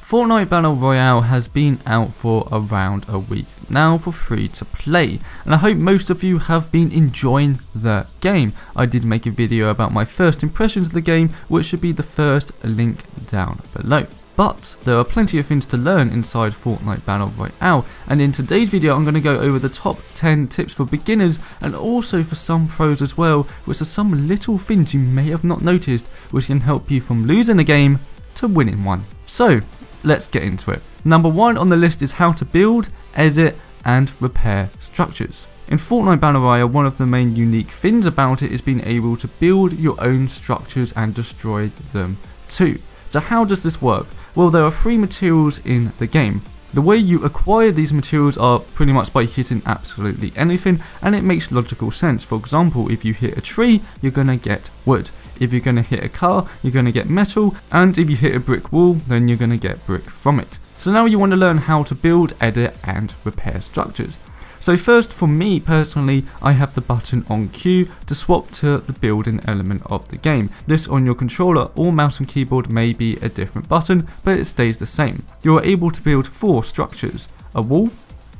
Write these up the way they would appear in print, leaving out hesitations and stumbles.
Fortnite Battle Royale has been out for around a week now for free to play, and I hope most of you have been enjoying the game. I did make a video about my first impressions of the game, which should be the first link down below. But there are plenty of things to learn inside Fortnite Battle Royale, and in today's video I'm going to go over the top 10 tips for beginners and also for some pros as well, which are some little things you may have not noticed which can help you from losing a game to winning one. So let's get into it. Number 1 on the list is how to build, edit and repair structures. In Fortnite Battle Royale, one of the main unique things about it is being able to build your own structures and destroy them too. So how does this work? Well, there are 3 materials in the game. The way you acquire these materials are pretty much by hitting absolutely anything, and it makes logical sense. For example, if you hit a tree, you're going to get wood. If you're going to hit a car, you're going to get metal, and if you hit a brick wall, then you're going to get brick from it. So now you want to learn how to build, edit and repair structures. So first, for me personally, I have the button on Q to swap to the building element of the game. This on your controller or mouse and keyboard may be a different button, but it stays the same. You are able to build 4 structures: a wall,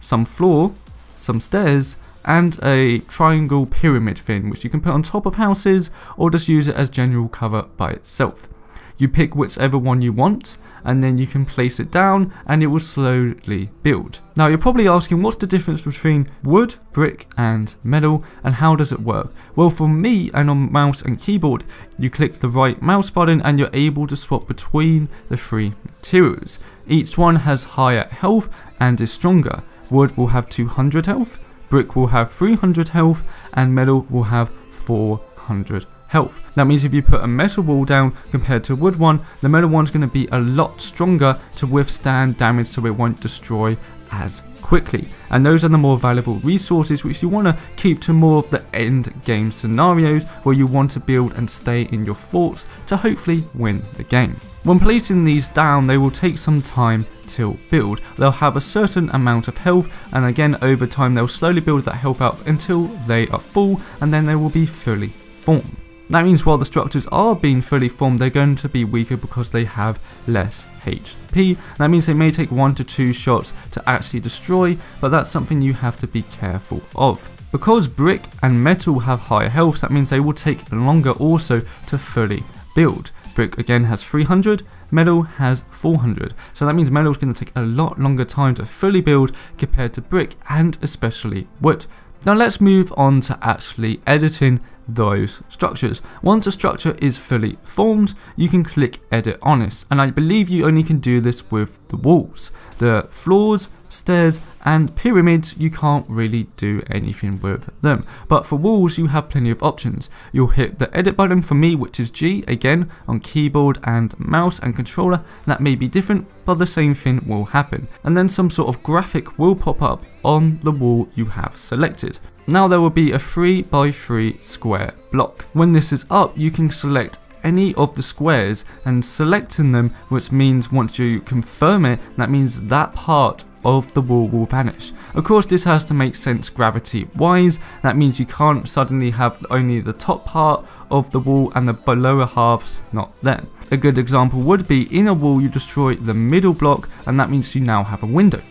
some floor, some stairs, and a triangle pyramid thing, which you can put on top of houses or just use it as general cover by itself. You pick whichever one you want, and then you can place it down and it will slowly build. Now you're probably asking, what's the difference between wood, brick and metal, and how does it work? Well, for me and on mouse and keyboard, you click the right mouse button and you're able to swap between the 3 materials. Each one has higher health and is stronger. Wood will have 200 health, brick will have 300 health, and metal will have 400 health. That means if you put a metal wall down compared to a wood one, the metal one's going to be a lot stronger to withstand damage, so it won't destroy as quickly. And those are the more valuable resources which you want to keep to more of the end game scenarios where you want to build and stay in your forts to hopefully win the game. When placing these down, they will take some time to build. They'll have a certain amount of health, and again over time they'll slowly build that health up until they are full, and then they will be fully formed. That means while the structures are being fully formed, they're going to be weaker because they have less HP. That means they may take 1 to 2 shots to actually destroy, but that's something you have to be careful of. Because brick and metal have higher health, that means they will take longer also to fully build. Brick again has 300, metal has 400. So that means metal is going to take a lot longer time to fully build compared to brick and especially wood. Now let's move on to actually editing those structures. Once a structure is fully formed, you can click edit on it, and I believe you only can do this with the walls. The floors, stairs and pyramids, you can't really do anything with them, but for walls you have plenty of options. You'll hit the edit button, for me which is G, again on keyboard and mouse and controller. That may be different, but the same thing will happen, and then some sort of graphic will pop up on the wall you have selected. Now there will be a 3 by 3 square block. When this is up, you can select any of the squares, and selecting them, which means once you confirm it, that means that part of the wall will vanish. Of course this has to make sense gravity wise. That means you can't suddenly have only the top part of the wall and the lower halves not there. A good example would be in a wall you destroy the middle block, and that means you now have a window.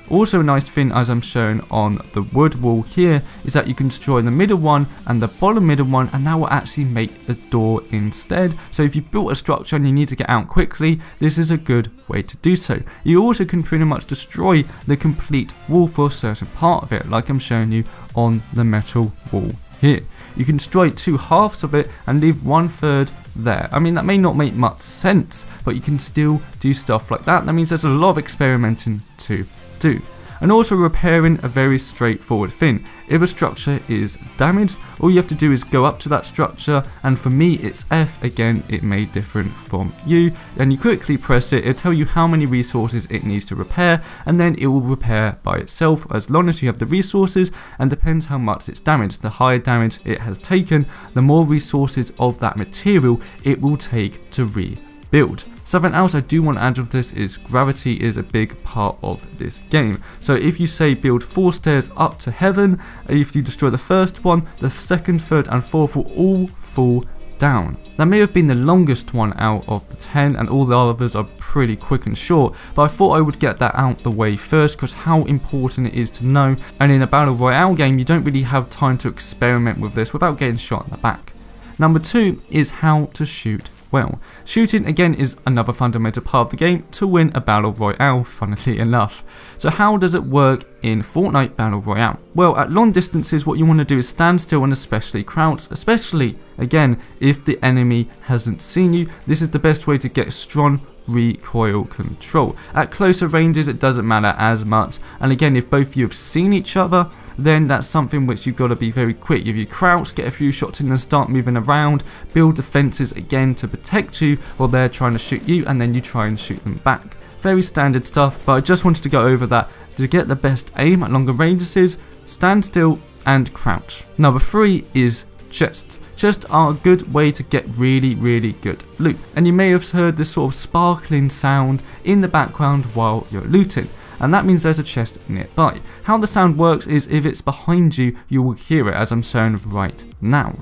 Also a nice thing, as I'm showing on the wood wall here, is that you can destroy the middle one and the bottom middle one, and that will actually make a door instead. So if you've built a structure and you need to get out quickly, this is a good way to do so. You also can pretty much destroy the complete wall for a certain part of it, like I'm showing you on the metal wall here. You can destroy 2 halves of it and leave 1/3 there. I mean, that may not make much sense, but you can still do stuff like that. That means there's a lot of experimenting to do. And also repairing, a very straightforward thing. If a structure is damaged, all you have to do is go up to that structure, and for me it's F, again it may differ from you, and you quickly press it, it'll tell you how many resources it needs to repair, and then it will repair by itself as long as you have the resources, and depends how much it's damaged. The higher damage it has taken, the more resources of that material it will take to rebuild. Something else I do want to add with this is gravity is a big part of this game. So if you say build 4 stairs up to heaven, if you destroy the first one, the second, third and fourth will all fall down. That may have been the longest one out of the 10, and all the others are pretty quick and short, but I thought I would get that out the way first because how important it is to know, and in a battle royale game you don't really have time to experiment with this without getting shot in the back. Number 2 is how to shoot well. Shooting again is another fundamental part of the game to win a battle royale, funnily enough. So how does it work in Fortnite battle royale? Well, at long distances what you want to do is stand still and especially crouch, especially again if the enemy hasn't seen you. This is the best way to get strong recoil control. At closer ranges it doesn't matter as much, and again if both of you have seen each other, then that's something which you've got to be very quick. If you crouch, get a few shots in and start moving around, build defenses again to protect you while they're trying to shoot you, and then you try and shoot them back. Very standard stuff, but I just wanted to go over that. To get the best aim at longer ranges, stand still and crouch. Number 3 is chests. Chests are a good way to get really good loot, and you may have heard this sort of sparkling sound in the background while you're looting, and that means there's a chest nearby. How the sound works is if it's behind you, you will hear it as I'm showing right now.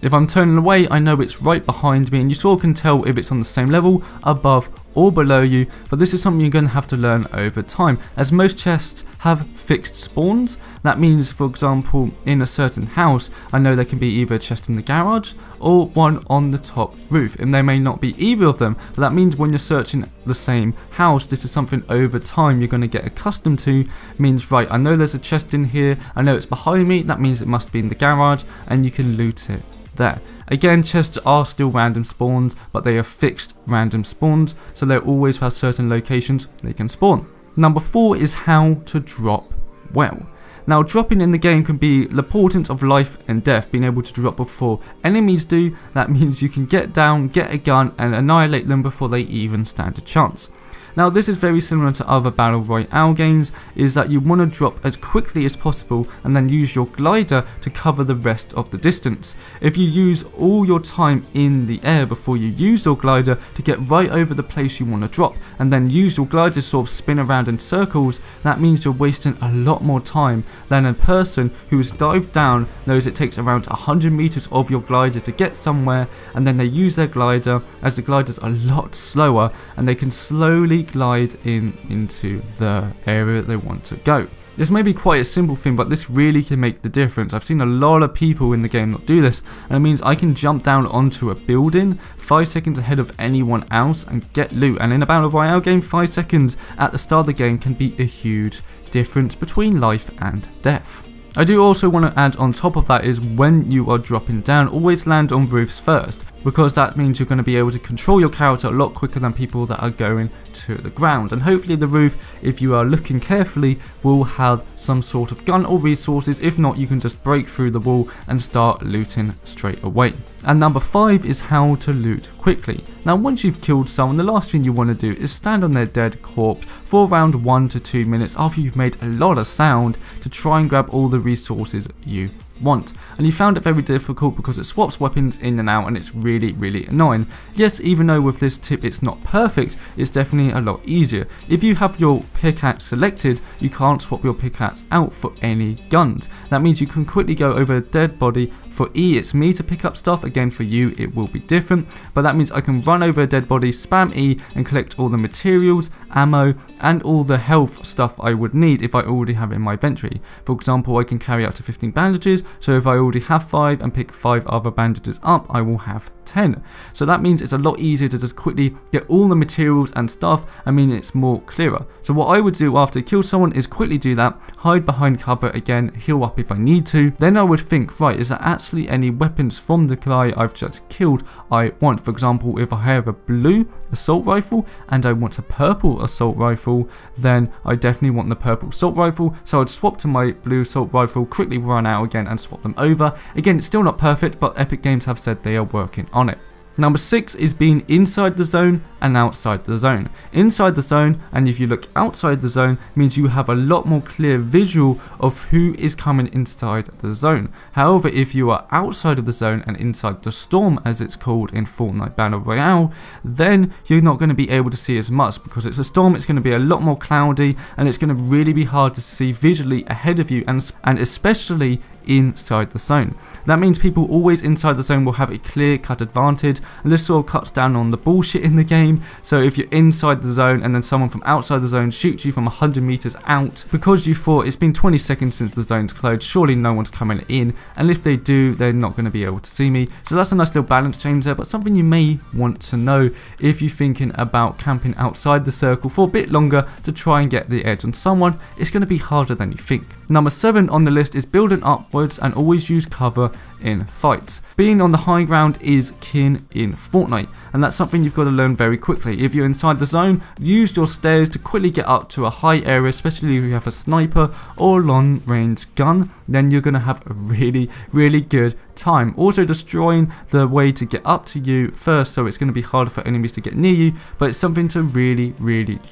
If I'm turning away, I know it's right behind me, and you sort of can tell if it's on the same level, above or below you, but this is something you're going to have to learn over time, as most chests have fixed spawns. That means, for example, in a certain house, I know there can be either a chest in the garage or one on the top roof, and there may not be either of them, but that means when you're searching the same house, this is something over time you're going to get accustomed to. Means, right, I know there's a chest in here, I know it's behind me, that means it must be in the garage, and you can loot it there. Again, chests are still random spawns, but they are fixed random spawns, so they always have certain locations they can spawn. Number 4 is how to drop well. Now, dropping in the game can be the portent of life and death, being able to drop before enemies do. That means you can get down, get a gun, and annihilate them before they even stand a chance. Now, this is very similar to other battle royale games, is that you want to drop as quickly as possible and then use your glider to cover the rest of the distance. If you use all your time in the air before you use your glider to get right over the place you want to drop, and then use your glider to sort of spin around in circles, that means you're wasting a lot more time than a person who has dived down knows it takes around 100 meters of your glider to get somewhere, and then they use their glider, as the glider's a lot slower, and they can slowly glide into the area they want to go. This may be quite a simple thing, but this really can make the difference. I've seen a lot of people in the game not do this, and it means I can jump down onto a building 5 seconds ahead of anyone else and get loot. And in a battle royale game, 5 seconds at the start of the game can be a huge difference between life and death. I do also want to add on top of that is when you are dropping down, always land on roofs first, because that means you're going to be able to control your character a lot quicker than people that are going to the ground. And hopefully the roof, if you are looking carefully, will have some sort of gun or resources. If not, you can just break through the wall and start looting straight away. And number 5 is how to loot quickly. Now, once you've killed someone, the last thing you want to do is stand on their dead corpse for around 1 to 2 minutes after you've made a lot of sound to try and grab all the resources you want. And you found it very difficult because it swaps weapons in and out, and it's really annoying. Yes, even though with this tip it's not perfect, it's definitely a lot easier. If you have your pickaxe selected, you can't swap your pickaxe out for any guns. That means you can quickly go over a dead body. For E, it's me to pick up stuff. Again, for you it will be different, but that means I can run over a dead body, spam E, and collect all the materials, ammo, and all the health stuff I would need if I already have it in my inventory. For example, I can carry up to 15 bandages, so if I already have 5 and pick 5 other bandages up, I will have 10. So that means it's a lot easier to just quickly get all the materials and stuff. I mean, it's more clearer. So what I would do after I kill someone is quickly do that, hide behind cover again, heal up if I need to. Then I would think, right, is there actually any weapons from the guy I've just killed I want? For example, if I have a blue assault rifle and I want a purple assault rifle, then I definitely want the purple assault rifle. So I'd swap to my blue assault rifle, quickly run out again and swap them over. Again, it's still not perfect, but Epic Games have said they are working on it. Number 6 is being inside the zone and outside the zone. Inside the zone, and if you look outside the zone, means you have a lot more clear visual of who is coming inside the zone. However, if you are outside of the zone and inside the storm, as it's called in Fortnite Battle Royale, then you're not going to be able to see as much, because it's a storm. It's going to be a lot more cloudy, and it's going to really be hard to see visually ahead of you, and especially inside the zone. That means people always inside the zone will have a clear-cut advantage, and this sort of cuts down on the bullshit in the game. So if you're inside the zone and then someone from outside the zone shoots you from 100 meters out, because you thought it's been 20 seconds since the zone's closed, surely no one's coming in, and if they do, they're not going to be able to see me. So that's a nice little balance change there, but something you may want to know if you're thinking about camping outside the circle for a bit longer to try and get the edge on someone. It's going to be harder than you think. Number 7 on the list is building upwards and always use cover in fights. Being on the high ground is kin in Fortnite, and that's something you've got to learn very quickly. If you're inside the zone, use your stairs to quickly get up to a high area, especially if you have a sniper or long range gun, then you're going to have a really good time. Also destroying the way to get up to you first, so it's going to be harder for enemies to get near you, but it's something to really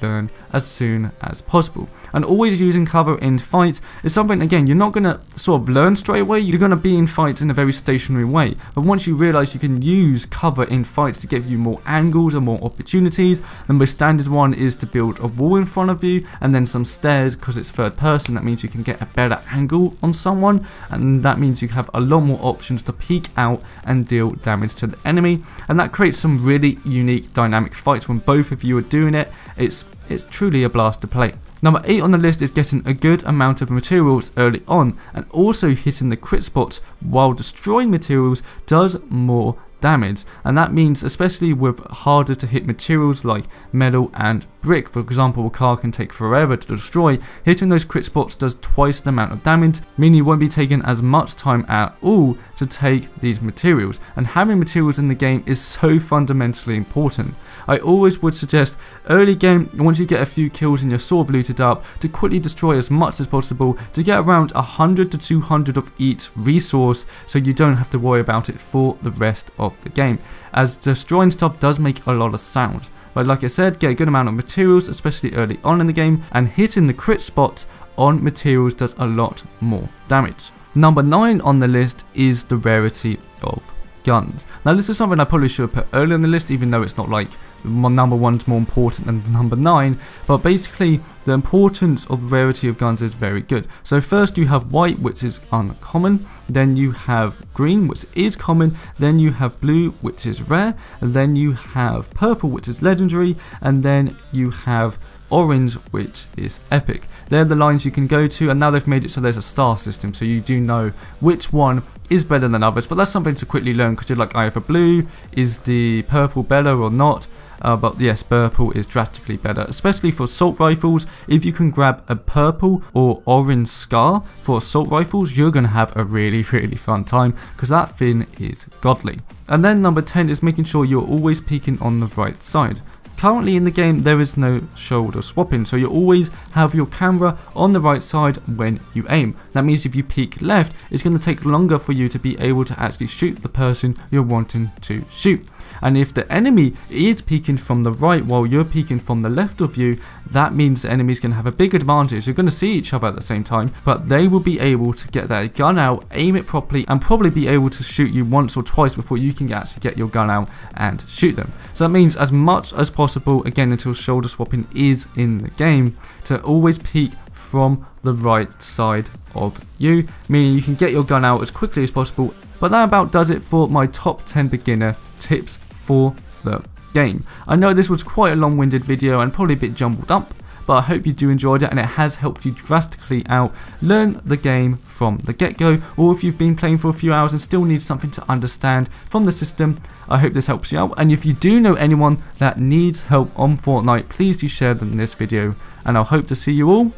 learn as soon as possible. And always using cover in fights is something, again, you're not going to sort of learn straight away. You're going to be in fights in a very stationary way, but once you realize you can use cover in fights to give you more angles and more opportunities, the most standard one is to build a wall in front of you and then some stairs, because it's third person. That means you can get a better angle on someone, and that means you have a lot more options to peek out and deal damage to the enemy, and that creates some really unique dynamic fights when both of you are doing it. It's truly a blast to play. Number 8 on the list is getting a good amount of materials early on, and also hitting the crit spots while destroying materials does more damage, and that means especially with harder to hit materials like metal and brick. For example, a car can take forever to destroy. Hitting those crit spots does twice the amount of damage, meaning you won't be taking as much time at all to take these materials, and having materials in the game is so fundamentally important. I always would suggest early game, once you get a few kills and you're sort of looted up, to quickly destroy as much as possible to get around 100 to 200 of each resource, so you don't have to worry about it for the rest of the game, as destroying stuff does make a lot of sound. But like I said, get a good amount of materials, especially early on in the game, and hitting the crit spots on materials does a lot more damage. Number 9 on the list is the rarity of guns. Now this is something I probably should have put early on the list, even though it's not like number 1's more important than number 9, but basically the importance of rarity of guns is very good. So first you have white, which is uncommon, then you have green, which is common, then you have blue, which is rare, and then you have purple, which is legendary, and then you have orange, which is epic. They're the lines you can go to, and now they've made it so there's a star system, so you do know which one is better than others, but that's something to quickly learn, because you're like, either blue, is the purple better or not? But yes, purple is drastically better, especially for assault rifles. If you can grab a purple or orange scar for assault rifles, you're going to have a really fun time, because that thing is godly. And then number 10 is making sure you're always peeking on the right side. Currently in the game there is no shoulder swapping, so you always have your camera on the right side when you aim. That means if you peek left, it's going to take longer for you to be able to actually shoot the person you're wanting to shoot. And if the enemy is peeking from the right while you're peeking from the left of you, that means the enemy's going to have a big advantage. You're going to see each other at the same time, but they will be able to get their gun out, aim it properly, and probably be able to shoot you once or twice before you can actually get your gun out and shoot them. So that means as much as possible, again until shoulder swapping is in the game, to always peek from the right side of you, meaning you can get your gun out as quickly as possible. But that about does it for my top 10 beginner tips for the game. I know this was quite a long-winded video and probably a bit jumbled up, but I hope you do enjoyed it and it has helped you drastically out learn the game from the get-go, or if you've been playing for a few hours and still need something to understand from the system, I hope this helps you out. And if you do know anyone that needs help on Fortnite, please do share them this video, and I'll hope to see you all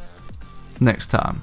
next time.